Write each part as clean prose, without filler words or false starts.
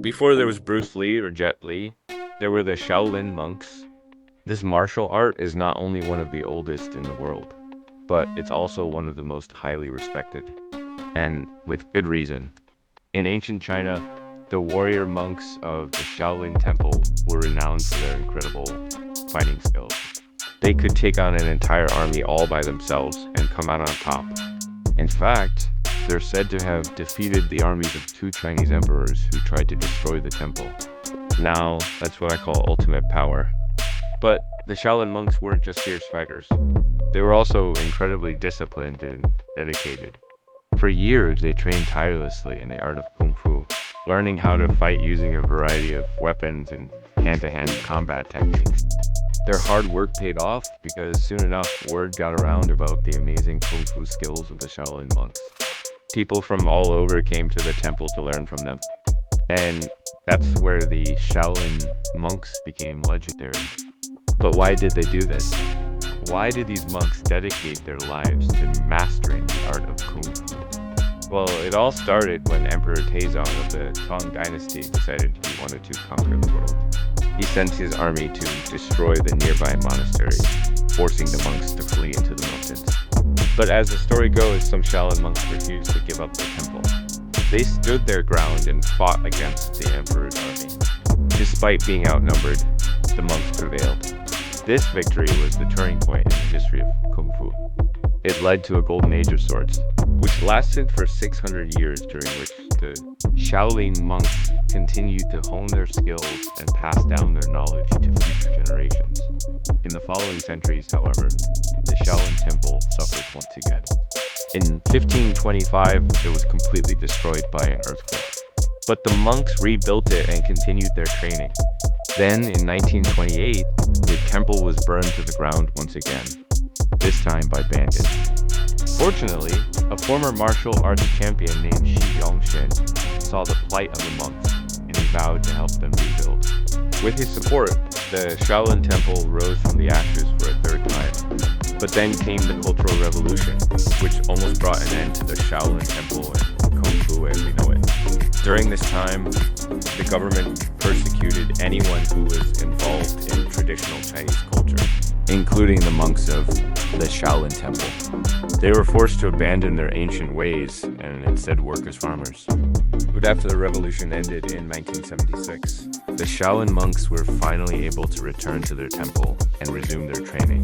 Before there was Bruce Lee or Jet Li, there were the Shaolin monks. This martial art is not only one of the oldest in the world, but it's also one of the most highly respected, and with good reason. In ancient China, the warrior monks of the Shaolin Temple were renowned for their incredible fighting skills. They could take on an entire army all by themselves and come out on top. In fact, they're said to have defeated the armies of two Chinese emperors who tried to destroy the temple. Now, that's what I call ultimate power. But the Shaolin monks weren't just fierce fighters. They were also incredibly disciplined and dedicated. For years, they trained tirelessly in the art of Kung Fu, learning how to fight using a variety of weapons and hand-to-hand combat techniques. Their hard work paid off because soon enough word got around about the amazing Kung Fu skills of the Shaolin monks. People from all over came to the temple to learn from them. And that's where the Shaolin monks became legendary. But why did they do this? Why did these monks dedicate their lives to mastering the art of Kung Fu? Well, it all started when Emperor Taizong of the Tang Dynasty decided he wanted to conquer the world. He sent his army to destroy the nearby monastery, forcing the monks to flee into the mountains. But as the story goes, some Shaolin monks refused to give up their temple. They stood their ground and fought against the emperor's army. Despite being outnumbered, the monks prevailed. This victory was the turning point in the history of Kung Fu. It led to a golden age of sorts, which lasted for 600 years, during which the Shaolin monks continued to hone their skills and pass down their knowledge to future generations. In the following centuries, however, the Shaolin Temple suffered once again. In 1525, it was completely destroyed by an earthquake. But the monks rebuilt it and continued their training. Then, in 1928, the temple was burned to the ground once again, this time by bandits. Fortunately, a former martial arts champion named Shi Yongshin saw the plight of the monks, and he vowed to help them rebuild. With his support, the Shaolin Temple rose from the ashes for a third time. But then came the Cultural Revolution, which almost brought an end to the Shaolin Temple and Kung Fu as we know it. During this time, the government persecuted anyone who was involved in traditional Chinese culture, including the monks of the Shaolin Temple. They were forced to abandon their ancient ways and instead work as farmers. But after the revolution ended in 1976, the Shaolin monks were finally able to return to their temple and resume their training.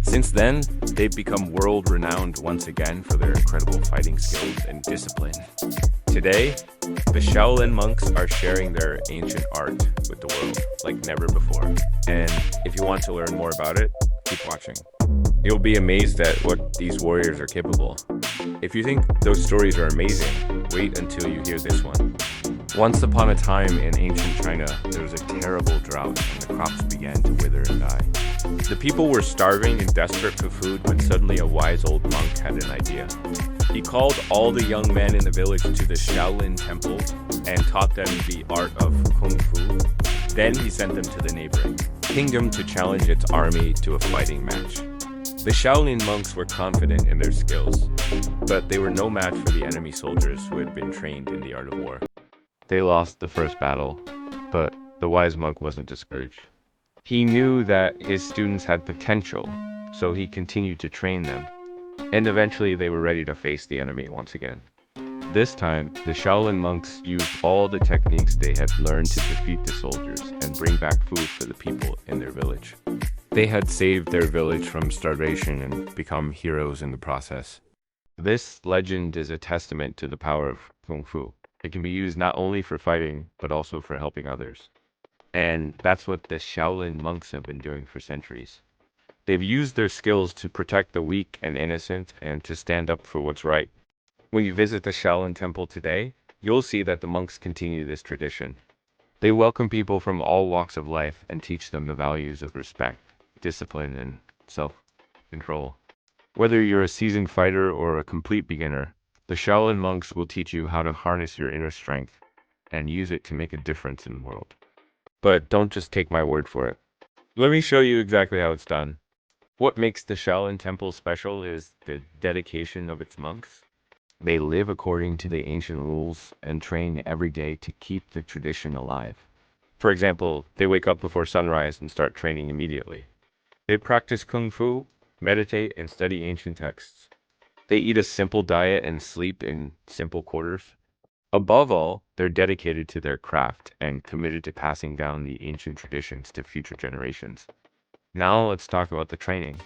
Since then, they've become world-renowned once again for their incredible fighting skills and discipline. Today, the Shaolin monks are sharing their ancient art with the world like never before. And if you want to learn more about it, keep watching. You'll be amazed at what these warriors are capable. If you think those stories are amazing, wait until you hear this one. Once upon a time in ancient China, there was a terrible drought and the crops began to wither and die. The people were starving and desperate for food when suddenly a wise old monk had an idea. He called all the young men in the village to the Shaolin Temple and taught them the art of Kung Fu. Then he sent them to the neighboring kingdom to challenge its army to a fighting match. The Shaolin monks were confident in their skills, but they were no match for the enemy soldiers who had been trained in the art of war. They lost the first battle, but the wise monk wasn't discouraged. He knew that his students had potential, so he continued to train them, and eventually they were ready to face the enemy once again. This time, the Shaolin monks used all the techniques they had learned to defeat the soldiers and bring back food for the people in their village. They had saved their village from starvation and become heroes in the process. This legend is a testament to the power of Kung Fu. It can be used not only for fighting, but also for helping others. And that's what the Shaolin monks have been doing for centuries. They've used their skills to protect the weak and innocent and to stand up for what's right. When you visit the Shaolin Temple today, you'll see that the monks continue this tradition. They welcome people from all walks of life and teach them the values of respect, discipline, and self-control. Whether you're a seasoned fighter or a complete beginner, the Shaolin monks will teach you how to harness your inner strength and use it to make a difference in the world. But don't just take my word for it. Let me show you exactly how it's done. What makes the Shaolin Temple special is the dedication of its monks. They live according to the ancient rules and train every day to keep the tradition alive. For example, they wake up before sunrise and start training immediately. They practice kung fu, meditate, and study ancient texts. They eat a simple diet and sleep in simple quarters. Above all, they're dedicated to their craft and committed to passing down the ancient traditions to future generations. Now let's talk about the training.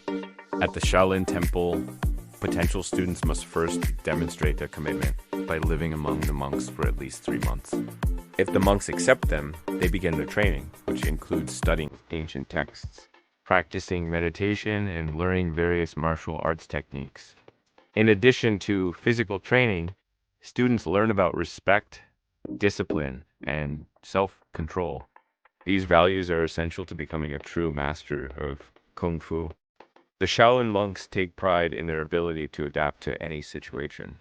At the Shaolin Temple, potential students must first demonstrate their commitment by living among the monks for at least 3 months. If the monks accept them, they begin their training, which includes studying ancient texts, practicing meditation, and learning various martial arts techniques. In addition to physical training, students learn about respect, discipline, and self-control. These values are essential to becoming a true master of Kung Fu. The Shaolin monks take pride in their ability to adapt to any situation.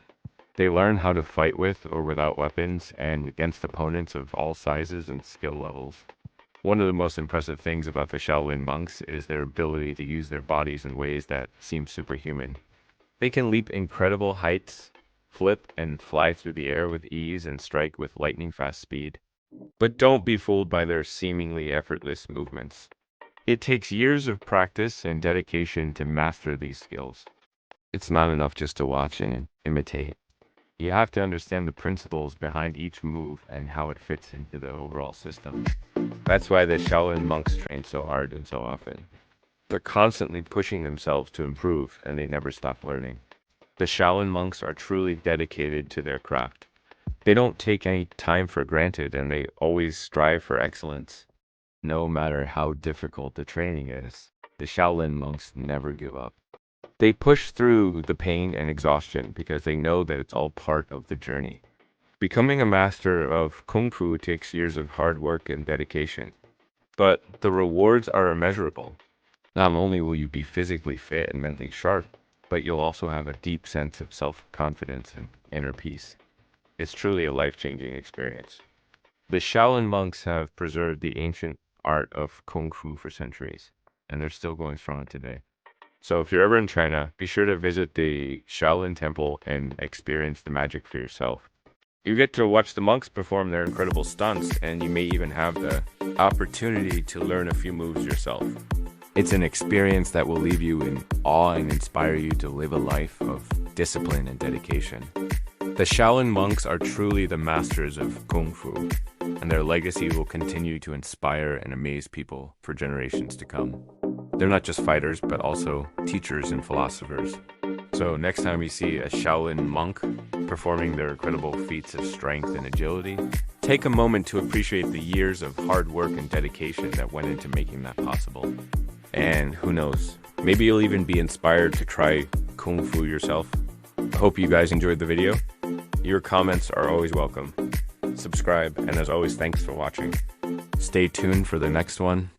They learn how to fight with or without weapons and against opponents of all sizes and skill levels. One of the most impressive things about the Shaolin monks is their ability to use their bodies in ways that seem superhuman. They can leap incredible heights, flip and fly through the air with ease, and strike with lightning-fast speed. But don't be fooled by their seemingly effortless movements. It takes years of practice and dedication to master these skills. It's not enough just to watch and imitate. You have to understand the principles behind each move and how it fits into the overall system. That's why the Shaolin monks train so hard and so often. They're constantly pushing themselves to improve, and they never stop learning. The Shaolin monks are truly dedicated to their craft. They don't take any time for granted, and they always strive for excellence. No matter how difficult the training is, the Shaolin monks never give up. They push through the pain and exhaustion because they know that it's all part of the journey. Becoming a master of Kung Fu takes years of hard work and dedication, but the rewards are immeasurable. Not only will you be physically fit and mentally sharp, but you'll also have a deep sense of self-confidence and inner peace. It's truly a life-changing experience. The Shaolin monks have preserved the ancient art of Kung Fu for centuries, and they're still going strong today. So if you're ever in China, be sure to visit the Shaolin Temple and experience the magic for yourself. You get to watch the monks perform their incredible stunts, and you may even have the opportunity to learn a few moves yourself. It's an experience that will leave you in awe and inspire you to live a life of discipline and dedication. The Shaolin monks are truly the masters of Kung Fu, and their legacy will continue to inspire and amaze people for generations to come. They're not just fighters, but also teachers and philosophers. So next time you see a Shaolin monk performing their incredible feats of strength and agility, take a moment to appreciate the years of hard work and dedication that went into making that possible. And who knows, maybe you'll even be inspired to try Kung Fu yourself. I hope you guys enjoyed the video. Your comments are always welcome. Subscribe, and as always, thanks for watching. Stay tuned for the next one.